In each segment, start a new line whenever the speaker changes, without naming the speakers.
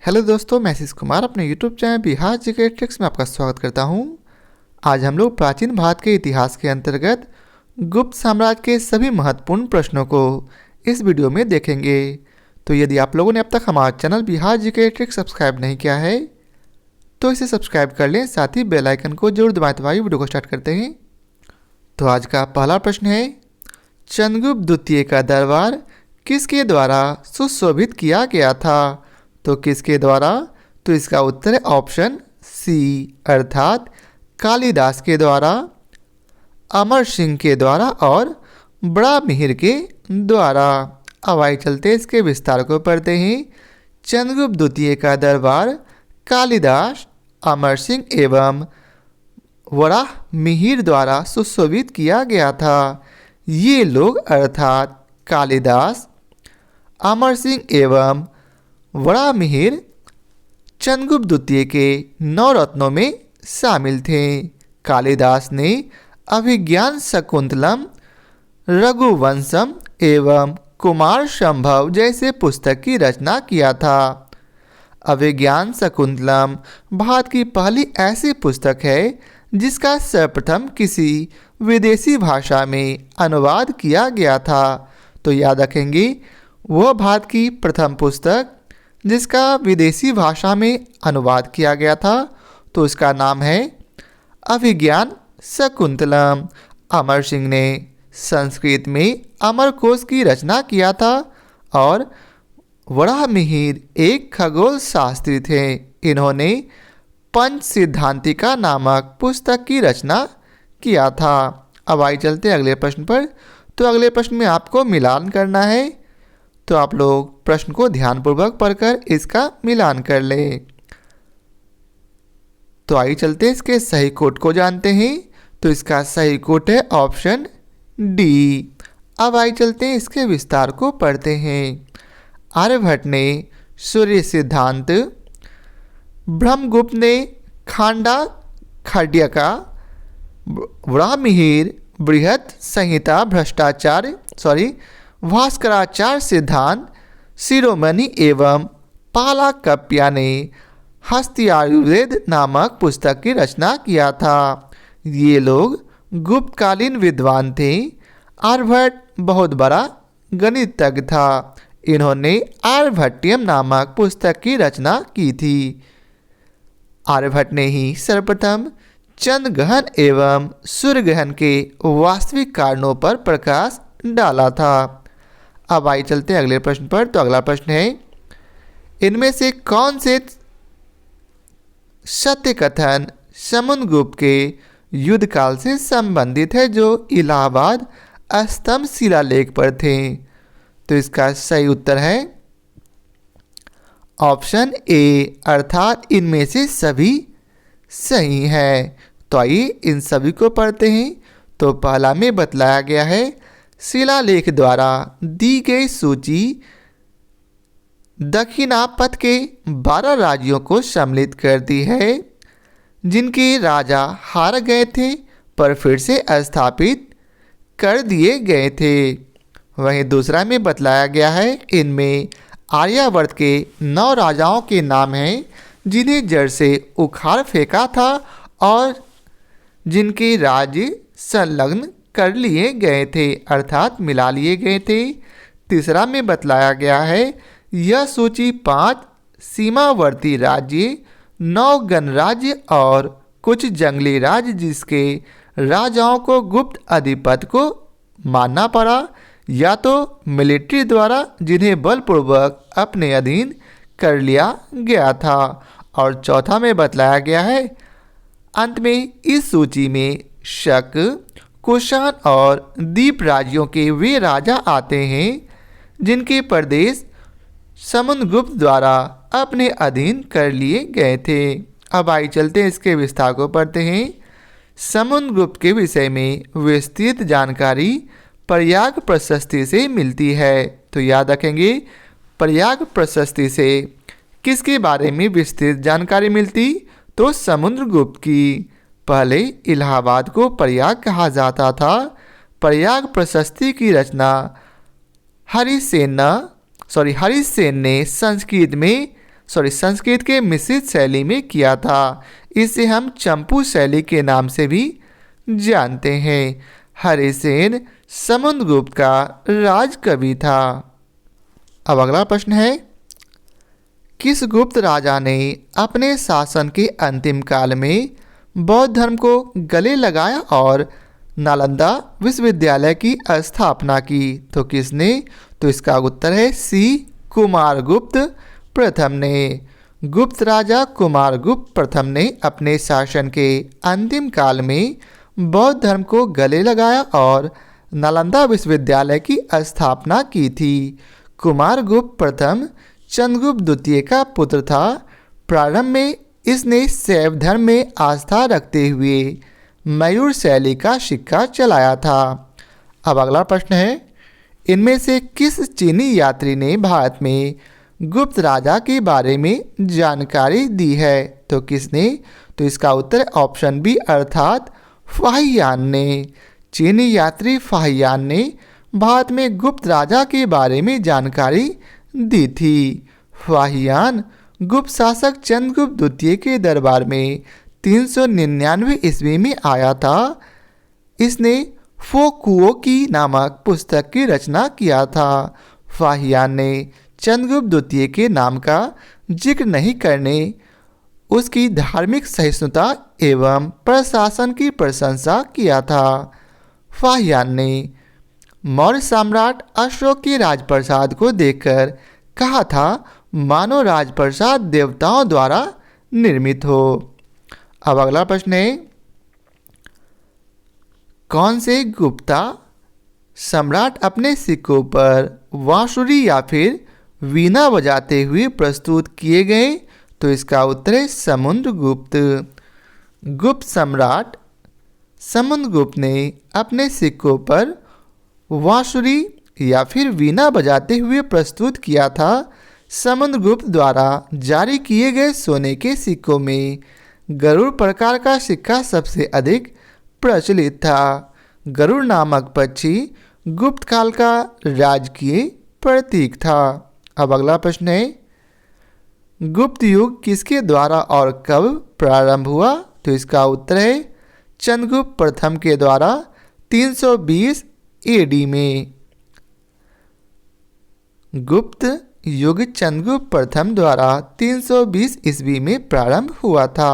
Hello दोस्तों, मैं आशीष कुमार अपने YouTube channel Bihar GK tricks में आपका स्वागत करता हूं। आज हम लोग प्राचीन भारत के इतिहास के अंतर्गत गुप्त साम्राज्य के सभी महत्वपूर्ण प्रश्नों को इस वीडियो में देखेंगे। तो यदि आप लोगों ने अब तक हमारा channel Bihar GK tricks subscribe नहीं किया है तो इसे सब्सक्राइब कर लें, साथ ही बेल आइकन को जरूर दबाएं। तो वीडियो को स्टार्ट करते हैं। तो आज का पहला प्रश्न है, चंद्रगुप्त द्वितीय का दरबार किसके द्वारा सुशोभित किया गया था? तो किसके द्वारा? तो इसका उत्तर है ऑप्शन सी अर्थात कालिदास के द्वारा, अमर सिंह के द्वारा और बड़ा मिहिर के द्वारा। अब आइए चलते इसके विस्तार को पढ़ते हैं। चंद्रगुप्त द्वितीय का दरबार कालिदास, अमर सिंह एवं बड़ा मिहिर द्वारा सुशोभित किया गया था। ये लोग अर्थात कालिदास, अमर सिंह एवं बड़ा मिहिर चंद्रगुप्त द्वितीय के नवरत्नों में शामिल थे। कालिदास ने अभिज्ञान शकुंतलम, रघुवंशम एवं कुमार संभव जैसे पुस्तक की रचना किया था। अभिज्ञान शकुंतलम भारत की पहली ऐसी पुस्तक है जिसका सर्वप्रथम किसी विदेशी भाषा में अनुवाद किया गया था। तो याद रखेंगे, वह भारत की प्रथम पुस्तक जिसका विदेशी भाषा में अनुवाद किया गया था, तो उसका नाम है अभिज्ञान शकुंतलम। अमर सिंह ने संस्कृत में अमरकोश की रचना किया था और बड़ा मिहिर एक खगोल शास्त्री थे। इन्होंने पंच सिद्धांतिका नामक पुस्तक की रचना किया था। अब आइए चलते अगले प्रश्न पर। तो अगले प्रश्न में आपको मिलान करना है, तो आप लोग प्रश्न को ध्यानपूर्वक पढ़कर इसका मिलान कर लें। तो आइए चलते इसके सही कोट को जानते हैं। तो इसका सही कोट है ऑप्शन डी। अब आइए चलते हैं इसके विस्तार को पढ़ते हैं। आर्यभट्ट ने सूर्य सिद्धांत, ब्रह्मगुप्त ने खांडा खड्यका, बड़ा मिहिर बृहत संहिता भास्कराचार्य सिद्धांत शिरोमणि एवं पालाकप्या ने हस्त्यायुर्वेद नामक पुस्तक की रचना किया था। ये लोग गुप्तकालीन विद्वान थे। आर्यभट्ट बहुत बड़ा गणितज्ञ था। इन्होंने आर्यभट्टियम नामक पुस्तक की रचना की थी। आर्यभट्ट ने ही सर्वप्रथम चंद्र ग्रहण एवं सूर्य ग्रहण के वास्तविक कारणों पर प्रकाश डाला था। अब आइए चलते हैं अगले प्रश्न पर। तो अगला प्रश्न है, इनमें से कौन से सत्य कथन समुद्रगुप्त के युद्ध काल से संबंधित है जो इलाहाबाद स्तंभ शिलालेख पर थे? तो इसका सही उत्तर है ऑप्शन ए अर्थात इनमें से सभी सही है। तो आइए इन सभी को पढ़ते हैं। तो पहला में बतलाया गया है, शिलालेख द्वारा दी गई सूची दक्षिणापथ के 12 राज्यों को सम्मिलित करती है जिनके राजा हार गए थे पर फिर से स्थापित कर दिए गए थे। वहीं दूसरा में बतलाया गया है, इनमें आर्यावर्त के 9 राजाओं के नाम हैं जिन्हें जड़ से उखाड़ फेंका था और जिनके राज्य संलग्न कर लिए गए थे अर्थात मिला लिए गए थे। तीसरा में बतलाया गया है, यह सूची 5 सीमावर्ती राज्य, 9 गणराज्य और कुछ जंगली राज्य जिसके राजाओं को गुप्त अधिपति को मानना पड़ा या तो मिलिट्री द्वारा जिन्हें बलपूर्वक अपने अधीन कर लिया गया था। और चौथा में बतलाया गया है, अंत में इस सूची में शक, कुषाण और दीप राज्यों के वे राजा आते हैं जिनके प्रदेश समुद्रगुप्त द्वारा अपने अधीन कर लिए गए थे। अब आइए चलते हैं इसके विस्तार को पढ़ते हैं। समुद्रगुप्त के विषय में विस्तृत जानकारी प्रयाग प्रशस्ति से मिलती है। तो याद रखेंगे, प्रयाग प्रशस्ति से किसके बारे में विस्तृत जानकारी मिलती? तो समुद्रगुप्त की। पहले इलाहाबाद को प्रयाग कहा जाता था। प्रयाग प्रशस्ति की रचना हरिसेन ने संस्कृत में संस्कृत के मिश्रित शैली में किया था। इसे हम चंपू शैली के नाम से भी जानते हैं। हरिसेन समुद्रगुप्त का राजकवि था। अब अगला प्रश्न है, किस गुप्त राजा ने अपने शासन के अंतिम काल में बौद्ध धर्म को गले लगाया और नालंदा विश्वविद्यालय की स्थापना की? तो किसने? तो इसका उत्तर है सी, कुमारगुप्त प्रथम ने। गुप्त राजा कुमारगुप्त प्रथम ने अपने शासन के अंतिम काल में बौद्ध धर्म को गले लगाया और नालंदा विश्वविद्यालय की स्थापना की थी। कुमारगुप्त प्रथम चंद्रगुप्त द्वितीय का पुत्र था। प्रारंभ में इसने शैव धर्म में आस्था रखते हुए मयूर शैली का सिक्का चलाया था। अब अगला प्रश्न है, इनमें से किस चीनी यात्री ने भारत में गुप्त राजा के बारे में जानकारी दी है? तो किसने? तो इसका उत्तर ऑप्शन बी अर्थात फाहियान ने। चीनी यात्री फाहियान ने भारत में गुप्त राजा के बारे में जानकारी दी थी। फाहियान गुप्त शासक चंद्रगुप्त द्वितीय के दरबार में 399 ईस्वी में आया था। इसने फोकुओ की नामक पुस्तक की रचना किया था। फाहियान ने चंद्रगुप्त द्वितीय के नाम का जिक्र नहीं करने उसकी धार्मिक सहिष्णुता एवं प्रशासन की प्रशंसा किया था। फाहियान ने मौर्य सम्राट अशोक के राजप्रसाद को देखकर कहा था मानो राजप्रसाद देवताओं द्वारा निर्मित हो। अब अगला प्रश्न है, कौन से गुप्ता सम्राट अपने सिक्कों पर बांसुरी या फिर वीणा बजाते हुए प्रस्तुत किए गए? तो इसका उत्तर है समुद्रगुप्त। गुप्त सम्राट समुद्रगुप्त ने अपने सिक्कों पर बांसुरी या फिर वीणा बजाते हुए प्रस्तुत किया था। समुद्रगुप्त द्वारा जारी किए गए सोने के सिक्कों में गरुड़ प्रकार का सिक्का सबसे अधिक प्रचलित था। गरुड़ नामक पक्षी गुप्त काल का राजकीय प्रतीक था। अब अगला प्रश्न है, गुप्त युग किसके द्वारा और कब प्रारंभ हुआ? तो इसका उत्तर है चंद्रगुप्त प्रथम के द्वारा 320 एडी में। गुप्त युग चंद्रगुप्त प्रथम द्वारा 320 ईस्वी में प्रारंभ हुआ था।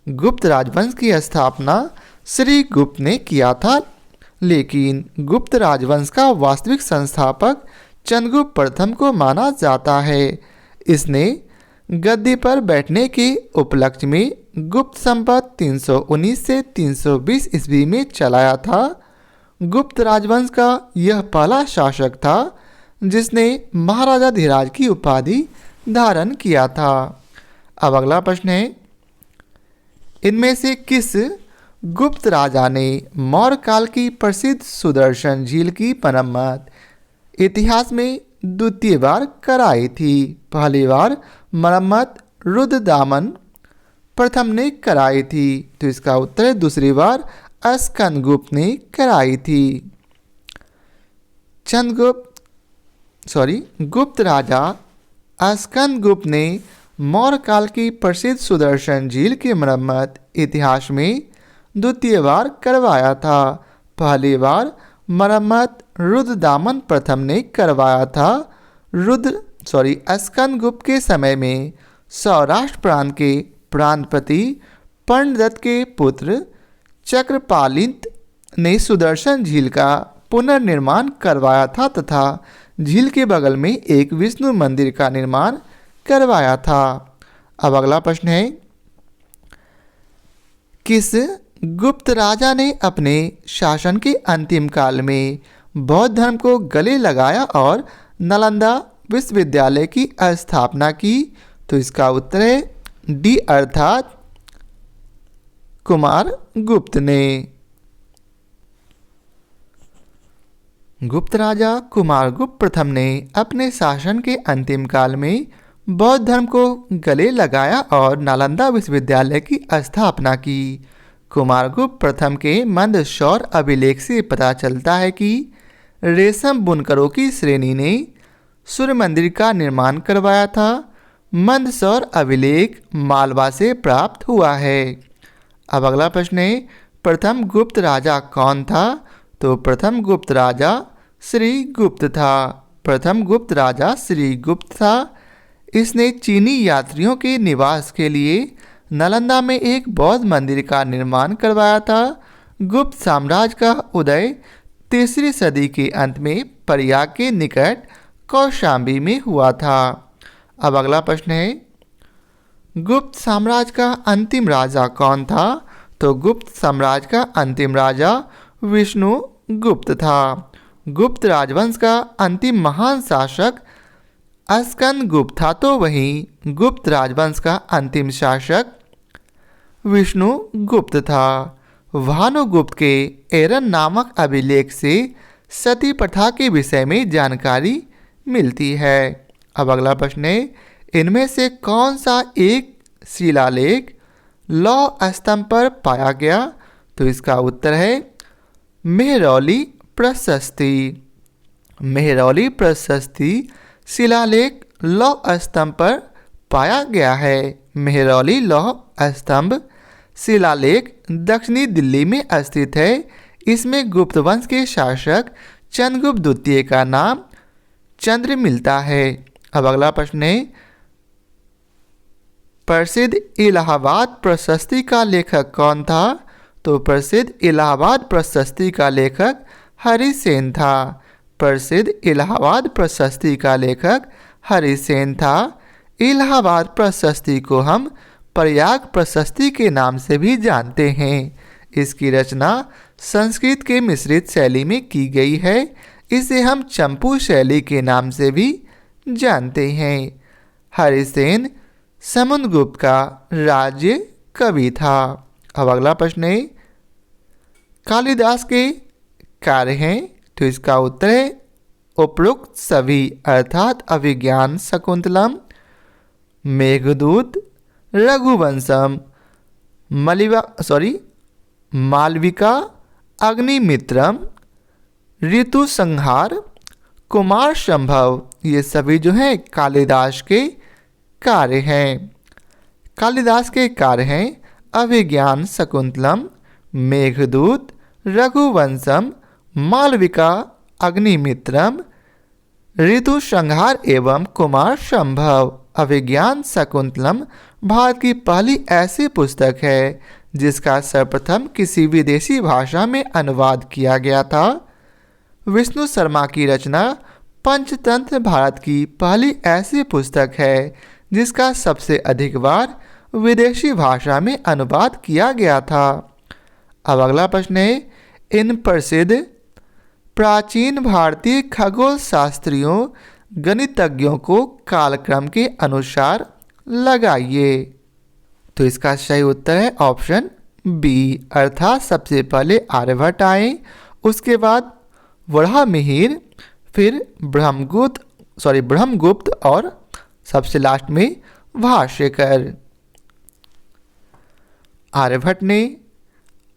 गुप्त राजवंश की स्थापना श्री गुप्त ने किया था, लेकिन गुप्त राजवंश का वास्तविक संस्थापक चंद्रगुप्त प्रथम को माना जाता है। इसने गद्दी पर बैठने के उपलक्ष्य में गुप्त संवत 319 से 320 ईस्वी में चलाया था। गुप्त राजवंश का यह पहला शासक था जिसने महाराजा धीराज की उपाधि धारण किया था। अब अगला प्रश्न है, इनमें से किस गुप्त राजा ने मौर्य काल की प्रसिद्ध सुदर्शन झील की मरम्मत इतिहास में द्वितीय बार कराई थी? पहली बार मरम्मत रुद्रदामन प्रथम ने कराई थी। तो इसका उत्तर दूसरी बार स्कंदगुप्त ने कराई थी। गुप्त राजा स्कंदगुप्त ने मौर्य काल की प्रसिद्ध सुदर्शन झील की मरम्मत इतिहास में द्वितीय बार करवाया था। पहली बार मरम्मत रुद्रदामन प्रथम ने करवाया था। स्कंदगुप्त के समय में सौराष्ट्र प्रांत के प्रांतपति पर्णदत्त के पुत्र चक्रपालित ने सुदर्शन झील का पुनर्निर्माण करवाया था तथा झील के बगल में एक विष्णु मंदिर का निर्माण करवाया था। अब अगला प्रश्न है, किस गुप्त राजा ने अपने शासन के अंतिम काल में बौद्ध धर्म को गले लगाया और नालंदा विश्वविद्यालय की स्थापना की? तो इसका उत्तर है डी अर्थात कुमारगुप्त ने। गुप्त राजा कुमारगुप्त प्रथम ने अपने शासन के अंतिम काल में बौद्ध धर्म को गले लगाया और नालंदा विश्वविद्यालय की स्थापना की। कुमारगुप्त प्रथम के मंदसौर अभिलेख से पता चलता है कि रेशम बुनकरों की श्रेणी ने सूर्य मंदिर का निर्माण करवाया था। मंदसौर अभिलेख मालवा से प्राप्त हुआ है। अब अगला प्रश्न है, प्रथम गुप्त राजा कौन था? तो प्रथम गुप्त राजा श्रीगुप्त था। प्रथम गुप्त राजा श्रीगुप्त था। इसने चीनी यात्रियों के निवास के लिए नालंदा में एक बौद्ध मंदिर का निर्माण करवाया था। गुप्त साम्राज्य का उदय 3री सदी के अंत में प्रयाग के निकट कौशाम्बी में हुआ था। अब अगला प्रश्न है, गुप्त साम्राज्य का अंतिम राजा कौन था? तो गुप्त साम्राज्य का अंतिम राजा विष्णुगुप्त था। गुप्त राजवंश का अंतिम महान शासक स्कंदगुप्त था, तो वहीं गुप्त राजवंश का अंतिम शासक विष्णुगुप्त था। भानुगुप्त के एरन नामक अभिलेख से सती प्रथा के विषय में जानकारी मिलती है। अब अगला प्रश्न है, इनमें से कौन सा एक शिलालेख लौह स्तंभ पर पाया गया? तो इसका उत्तर है मेहरौली प्रशस्ति। मेहरौली प्रशस्ति शिलालेख लौह स्तंभ पर पाया गया है। मेहरौली लौह स्तंभ शिलालेख दक्षिणी दिल्ली में स्थित है। इसमें गुप्त वंश के शासक चंद्रगुप्त द्वितीय का नाम चंद्र मिलता है। अब अगला प्रश्न है, प्रसिद्ध इलाहाबाद प्रशस्ति का लेखक कौन था? तो प्रसिद्ध इलाहाबाद प्रशस्ति का लेखक हरिसेन था। प्रसिद्ध इलाहाबाद प्रशस्ति का लेखक हरिसेन था। इलाहाबाद प्रशस्ति को हम प्रयाग प्रशस्ति के नाम से भी जानते हैं। इसकी रचना संस्कृत के मिश्रित शैली में की गई है। इसे हम चंपू शैली के नाम से भी जानते हैं। हरिसेन समुद्रगुप्त का राज्य कवि था। अब अगला प्रश्न है, कालिदास के कार्य हैं? तो इसका उत्तर है उपरोक्त सभी, अर्थात अभिज्ञान शाकुंतलम, मेघदूत, रघुवंशम, मालविका, अग्निमित्रम, ऋतु संहार, कुमार संभव, ये सभी जो हैं कालिदास के कार्य हैं। कालिदास के कार्य हैं अभिज्ञान शाकुंतलम, मेघदूत, रघुवंशम, मालविका, अग्निमित्रम, ऋतु संहार एवं कुमार संभव। अभिज्ञान शाकुंतलम भारत की पहली ऐसी पुस्तक है जिसका सर्वप्रथम किसी विदेशी भाषा में अनुवाद किया गया था। विष्णु शर्मा की रचना पंचतंत्र भारत की पहली ऐसी पुस्तक है जिसका सबसे अधिक बार विदेशी भाषा में अनुवाद किया गया था। अब अगला प्रश्न है, इन प्रसिद्ध प्राचीन भारतीय खगोल शास्त्रियों गणितज्ञों को कालक्रम के अनुसार लगाइए। तो इसका सही उत्तर है ऑप्शन बी, अर्थात सबसे पहले आर्यभट्ट आए, उसके बाद वराहमिहिर, फिर ब्रह्मगुप्त और सबसे लास्ट में भाष्यकर। आर्यभट्ट ने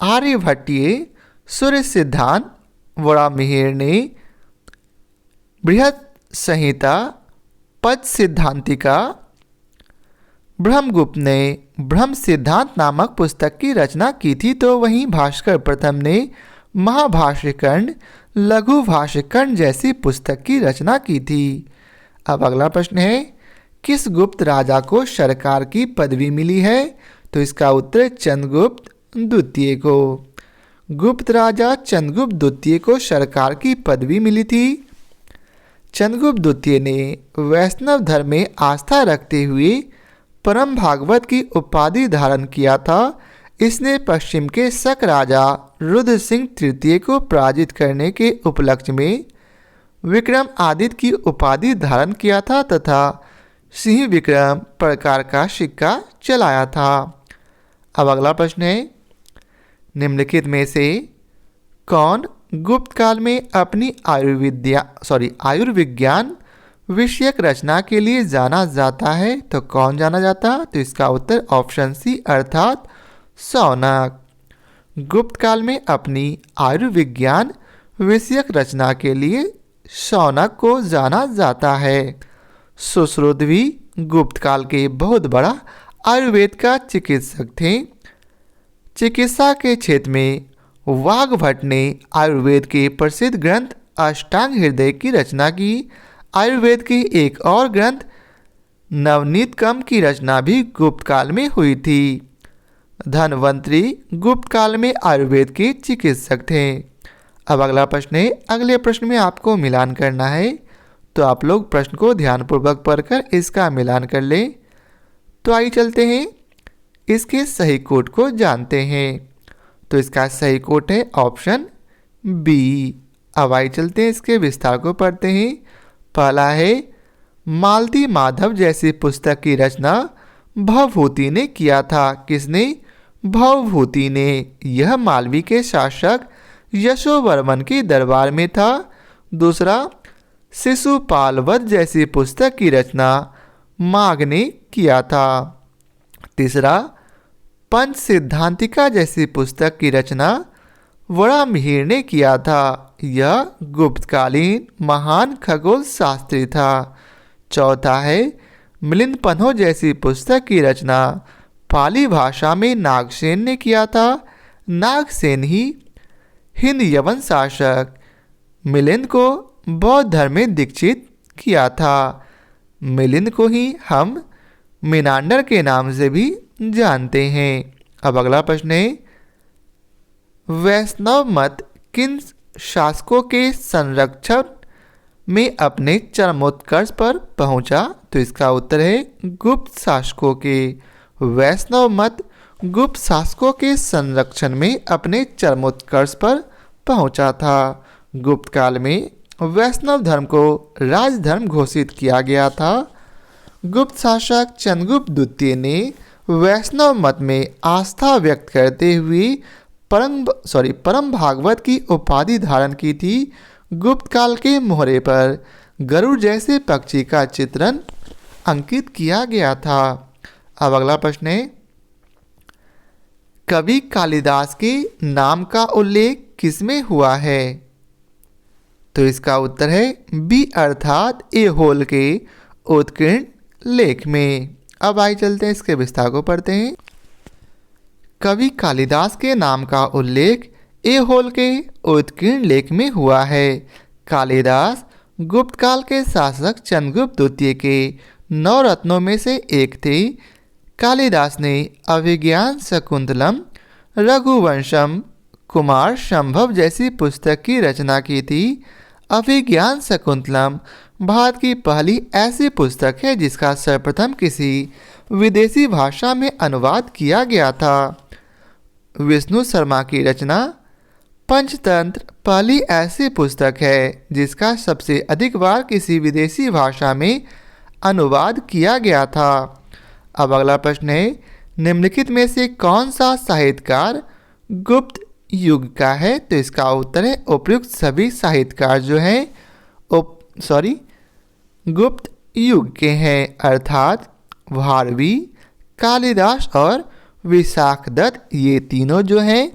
आर्यभट्टीय सूर्य सिद्धांत, वराहमिहिर ने बृहत संहिता पद सिद्धांतिका, ब्रह्मगुप्त ने ब्रह्म सिद्धांत नामक पुस्तक की रचना की थी, तो वहीं भास्कर प्रथम ने महाभाष्यकर्ण, लघु भाष्यकर्ण जैसी पुस्तक की रचना की थी। अब अगला प्रश्न है, किस गुप्त राजा को सरकार की पदवी मिली है? तो इसका उत्तर चंद्रगुप्त द्वितीय को। गुप्त राजा चंद्रगुप्त द्वितीय को सरकार की पदवी मिली थी। चंद्रगुप्त द्वितीय ने वैष्णव धर्म में आस्था रखते हुए परम भागवत की उपाधि धारण किया था। इसने पश्चिम के शक राजा रुद्र सिंह तृतीय को पराजित करने के उपलक्ष्य में विक्रम आदित्य की उपाधि धारण किया था तथा सिंह विक्रम प्रकार का सिक्का चलाया था। अब अगला प्रश्न है, निम्नलिखित में से कौन गुप्त काल में अपनी आयुर्विज्ञान विषयक रचना के लिए जाना जाता है? तो कौन जाना जाता? तो इसका उत्तर ऑप्शन सी, अर्थात शौनक। गुप्त काल में अपनी आयुर्विज्ञान विषयक रचना के लिए शौनक को जाना जाता है। सुश्रुतवी गुप्त काल के बहुत बड़ा आयुर्वेद का चिकित्सक थे। चिकित्सा के क्षेत्र में वाग्भट ने आयुर्वेद के प्रसिद्ध ग्रंथ अष्टांग हृदय की रचना की। आयुर्वेद की एक और ग्रंथ नवनीतकम की रचना भी गुप्त काल में हुई थी। धन्वंतरी गुप्त काल में आयुर्वेद के चिकित्सक थे। अब अगला प्रश्न है, अगले प्रश्न में आपको मिलान करना है, तो आप लोग प्रश्न को ध्यानपूर्वक पढ़कर इसका मिलान कर लें। तो आइए चलते हैं इसके सही कोड को जानते हैं। तो इसका सही कोड है ऑप्शन बी। अब आइए चलते हैं इसके विस्तार को पढ़ते हैं। पहला है, मालती माधव जैसी पुस्तक की रचना भवभूति ने किया था। किसने? भवभूति ने। यह मालवी के शासक यशोवर्मन के दरबार में था। दूसरा, शिशुपाल वध जैसी पुस्तक की रचना माघ ने किया था। तीसरा, पंच सिद्धांतिका जैसी पुस्तक की रचना वराहमिहिर ने किया था। यह गुप्तकालीन महान खगोल शास्त्री था। चौथा है, मिलिंद पन्हो जैसी पुस्तक की रचना पाली भाषा में नागसेन ने किया था। नागसेन ही हिंद यवन शासक मिलिंद को बौद्ध धर्म में दीक्षित किया था। मिलिंद को ही हम मिनांडर के नाम से भी जानते हैं। अब अगला प्रश्न है, वैष्णव मत किन शासकों के संरक्षण में अपने चरमोत्कर्ष पर पहुंचा? तो इसका उत्तर है गुप्त शासकों के। वैष्णव मत गुप्त शासकों के संरक्षण में अपने चरमोत्कर्ष पर पहुंचा था। गुप्त काल में वैष्णव धर्म को राजधर्म घोषित किया गया था। गुप्त शासक चंद्रगुप्त द्वितीय ने वैष्णव मत में आस्था व्यक्त करते हुए परम भागवत की उपाधि धारण की थी। गुप्त काल के मोहरे पर गरुड़ जैसे पक्षी का चित्रण अंकित किया गया था। अब अगला प्रश्न है, कवि कालिदास के नाम का उल्लेख किसमें हुआ है? तो इसका उत्तर है बी अर्थात एहोल के उत्कीर्ण लेख में। अब आइए चलते हैं इसके विस्तार को पढ़ते हैं। कवि कालिदास के नाम का उल्लेख एहोल के उत्कीर्ण लेख में हुआ है। कालिदास गुप्त काल के शासक चंद्रगुप्त द्वितीय के 9 रत्नों में से एक थे। कालिदास ने अभिज्ञान शकुंतलम, रघुवंशम, कुमार संभव जैसी पुस्तक की रचना की थी। अभिज्ञान शकुंतलम भारत की पहली ऐसी पुस्तक है जिसका सर्वप्रथम किसी विदेशी भाषा में अनुवाद किया गया था। विष्णु शर्मा की रचना पंचतंत्र पहली ऐसी पुस्तक है जिसका सबसे अधिक बार किसी विदेशी भाषा में अनुवाद किया गया था। अब अगला प्रश्न है, निम्नलिखित में से कौन सा साहित्यकार गुप्त युग का है? तो इसका उत्तर है उपयुक्त सभी साहित्यकार जो हैं गुप्त युग के हैं, अर्थात भारवी, कालिदास और विशाखदत्त, ये तीनों जो हैं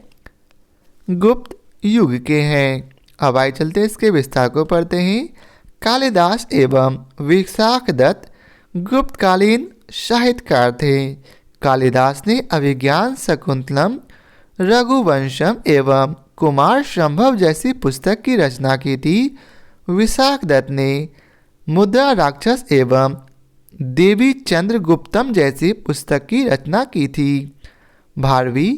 गुप्त युग के हैं। अब आइए चलते इसके विस्तार को पढ़ते हैं। कालिदास एवं विशाखदत्त गुप्तकालीन साहित्यकार थे। कालिदास ने अभिज्ञान शकुंतलम, रघुवंशम एवं कुमार संभव जैसी पुस्तक की रचना की थी। विशाखदत्त ने मुद्रा राक्षस एवं देवी चंद्रगुप्तम जैसी पुस्तक की रचना की थी। भारवी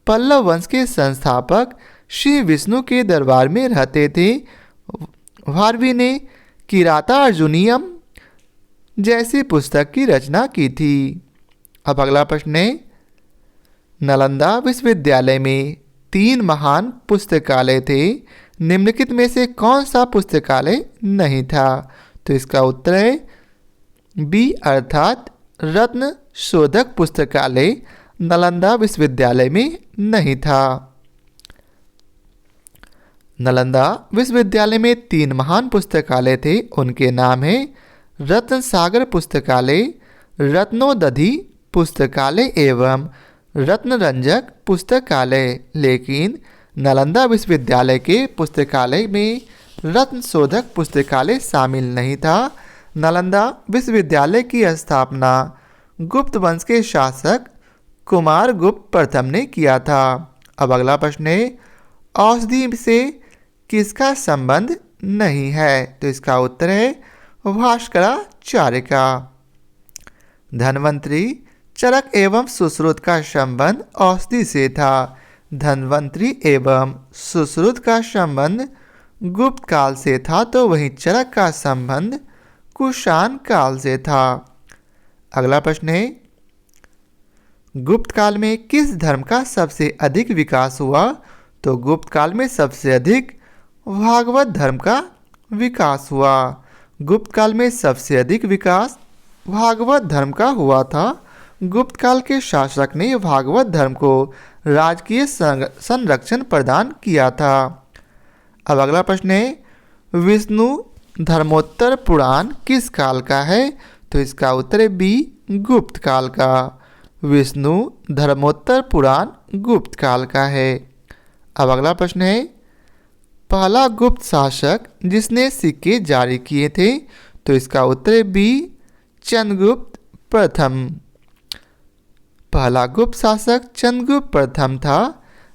पल्लव वंश के संस्थापक श्री विष्णु के दरबार में रहते थे। भारवी ने किराता अर्जुनियम जैसी पुस्तक की रचना की थी। अब अगला प्रश्न है, नालंदा विश्वविद्यालय में 3 महान पुस्तकालय थे। निम्नलिखित में से कौन सा पुस्तकालय नहीं था? तो इसका उत्तर है बी अर्थात रत्न शोधक पुस्तकालय नालंदा विश्वविद्यालय में नहीं था। नालंदा विश्वविद्यालय में 3 महान पुस्तकालय थे। उनके नाम है रत्न सागर पुस्तकालय, रत्नोदधि पुस्तकालय एवं रत्नरंजक पुस्तकालय। लेकिन नालंदा विश्वविद्यालय के पुस्तकालय में रत्न शोधक पुस्तकालय शामिल नहीं था। नालंदा विश्वविद्यालय की स्थापना गुप्त वंश के शासक कुमार गुप्त प्रथम ने किया था। अब अगला प्रश्न है, औषधि से किसका संबंध नहीं है? तो इसका उत्तर है भास्कराचार्य का। धन्वंतरी, चरक एवं सुश्रुत का संबंध औषधि से था। धन्वंतरी एवं सुश्रुत का संबंध गुप्त काल से था, तो वहीं चरक का संबंध कुषाण काल से था। अगला प्रश्न है, गुप्त काल में किस धर्म का सबसे अधिक विकास हुआ? तो गुप्त काल में सबसे अधिक भागवत धर्म का विकास हुआ। गुप्त काल में सबसे अधिक विकास भागवत धर्म का हुआ था। गुप्त काल के शासक ने भागवत धर्म को राजकीय संरक्षण प्रदान किया था। अब अगला प्रश्न है, विष्णु धर्मोत्तर पुराण किस काल का है? तो इसका उत्तर है बी, गुप्त काल का। विष्णु धर्मोत्तर पुराण गुप्त काल का है। अब अगला प्रश्न है, पहला गुप्त शासक जिसने सिक्के जारी किए थे? तो इसका उत्तर है बी, चंद्रगुप्त प्रथम। पहला गुप्त शासक चंद्रगुप्त प्रथम था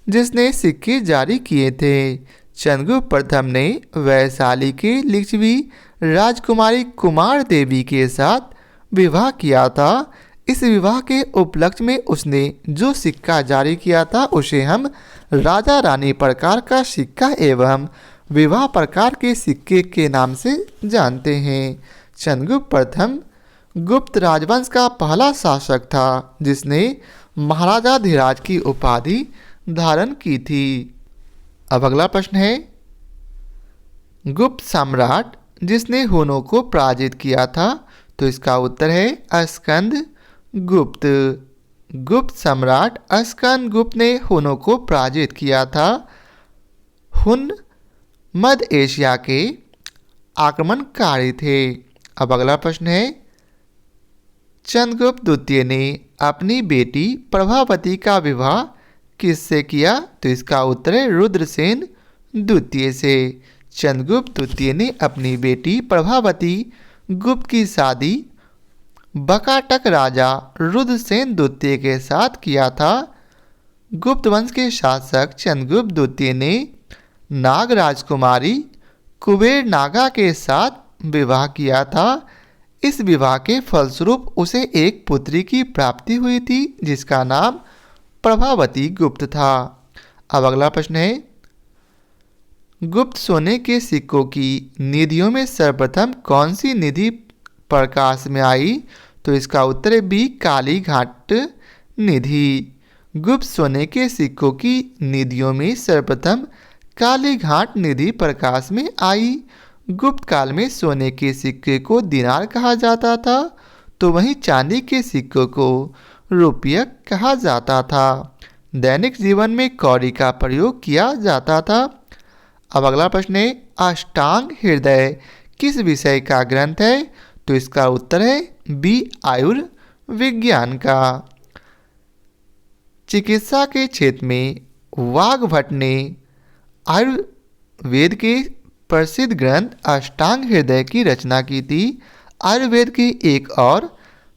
जिसने सिक्के जारी किए थे। चंद्रगुप्त प्रथम ने वैशाली की लिच्छवी राजकुमारी कुमार देवी के साथ विवाह किया था। इस विवाह के उपलक्ष्य में उसने जो सिक्का जारी किया था उसे हम राजा रानी प्रकार का सिक्का एवं विवाह प्रकार के सिक्के के नाम से जानते हैं। चंद्रगुप्त प्रथम गुप्त राजवंश का पहला शासक था जिसने महाराजाधिराज की उपाधि धारण की थी। अब अगला प्रश्न है, गुप्त सम्राट जिसने हुनों को पराजित किया था? तो इसका उत्तर है स्कंद गुप्त। गुप्त सम्राट स्कंद गुप्त ने हुनों को पराजित किया था। हुन मध्य एशिया के आक्रमणकारी थे। अब अगला प्रश्न है, चंद्रगुप्त द्वितीय ने अपनी बेटी प्रभावती का विवाह किससे किया? तो इसका उत्तर है रुद्रसेन द्वितीय से। चंद्रगुप्त द्वितीय ने अपनी बेटी प्रभावती गुप्त की शादी बकाटक राजा रुद्रसेन द्वितीय के साथ किया था। गुप्त वंश के शासक चंद्रगुप्त द्वितीय ने नाग राजकुमारी कुबेर नागा के साथ विवाह किया था। इस विवाह के फलस्वरूप उसे एक पुत्री की प्राप्ति हुई थी जिसका नाम प्रभावती गुप्त था। अब अगला प्रश्न है, गुप्त सोने के सिक्कों की निधियों में सर्वप्रथम कौन सी निधि प्रकाश में आई? तो इसका उत्तर है बी, काली घाट निधि। गुप्त सोने के सिक्कों की निधियों में सर्वप्रथम काली घाट निधि प्रकाश में आई। गुप्त काल में सोने के सिक्के को दिनार कहा जाता था, तो वहीं चांदी के सिक्कों को रुपया कहा जाता था। दैनिक जीवन में कौड़ी का प्रयोग किया जाता था। अब अगला प्रश्न है, अष्टांग हृदय किस विषय का ग्रंथ है? तो इसका उत्तर है बी, आयुर्विज्ञान का। चिकित्सा के क्षेत्र में वाग्भट ने आयुर्वेद के प्रसिद्ध ग्रंथ अष्टांग हृदय की रचना की थी। आयुर्वेद की एक और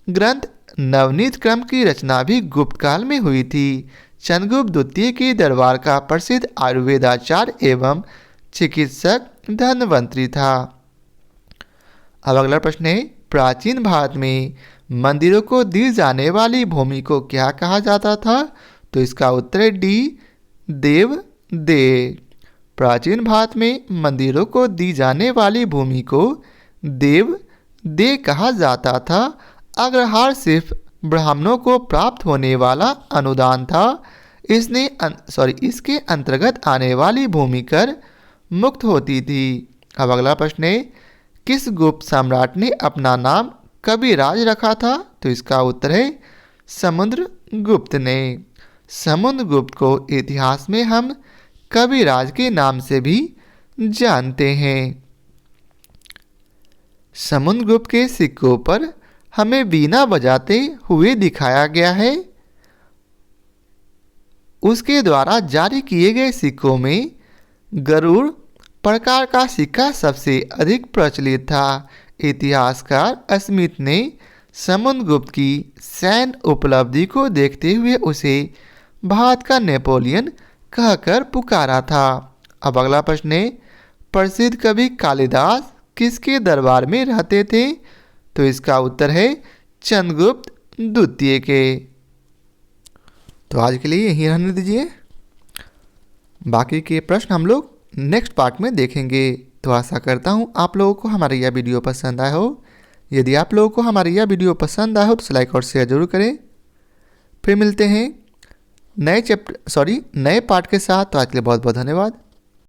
ग्रंथ नवनीत क्रम की रचना भी गुप्त काल में हुई थी। चंद्रगुप्त द्वितीय के दरबार का प्रसिद्ध आयुर्वेदाचार्य एवं चिकित्सक धन्वंतरी था। अब अगला प्रश्न है, प्राचीन भारत में मंदिरों को दी जाने वाली भूमि को क्या कहा जाता था? तो इसका उत्तर है डी, देव दे। प्राचीन भारत में मंदिरों को दी जाने वाली भूमि को देव दे कहा जाता था। अग्रहार सिर्फ ब्राह्मणों को प्राप्त होने वाला अनुदान था। इसके अंतर्गत आने वाली भूमि कर मुक्त होती थी। अब अगला प्रश्न है, किस गुप्त सम्राट ने अपना नाम कविराज रखा था? तो इसका उत्तर है समुद्रगुप्त ने। समुद्रगुप्त को इतिहास में हम कविराज के नाम से भी जानते हैं। समुद्रगुप्त के सिक्कों पर हमें वीणा बजाते हुए दिखाया गया है। उसके द्वारा जारी किए गए सिक्कों में गरुड़ प्रकार का सिक्का सबसे अधिक प्रचलित था। इतिहासकार स्मिथ ने समुद्रगुप्त की सैन्य उपलब्धि को देखते हुए उसे भारत का नेपोलियन कहकर पुकारा था। अब अगला प्रश्न है, प्रसिद्ध कवि कालिदास किसके दरबार में रहते थे? तो इसका उत्तर है चंद्रगुप्त द्वितीय के। तो आज के लिए यहीं रहने दीजिए, बाकी के प्रश्न हम लोग नेक्स्ट पार्ट में देखेंगे। तो आशा करता हूँ आप लोगों को हमारी यह वीडियो पसंद आया हो। यदि आप लोगों को हमारी यह वीडियो पसंद आया हो तो लाइक और शेयर जरूर करें। फिर मिलते हैं नए पार्ट के साथ। तो आज के लिए बहुत बहुत धन्यवाद।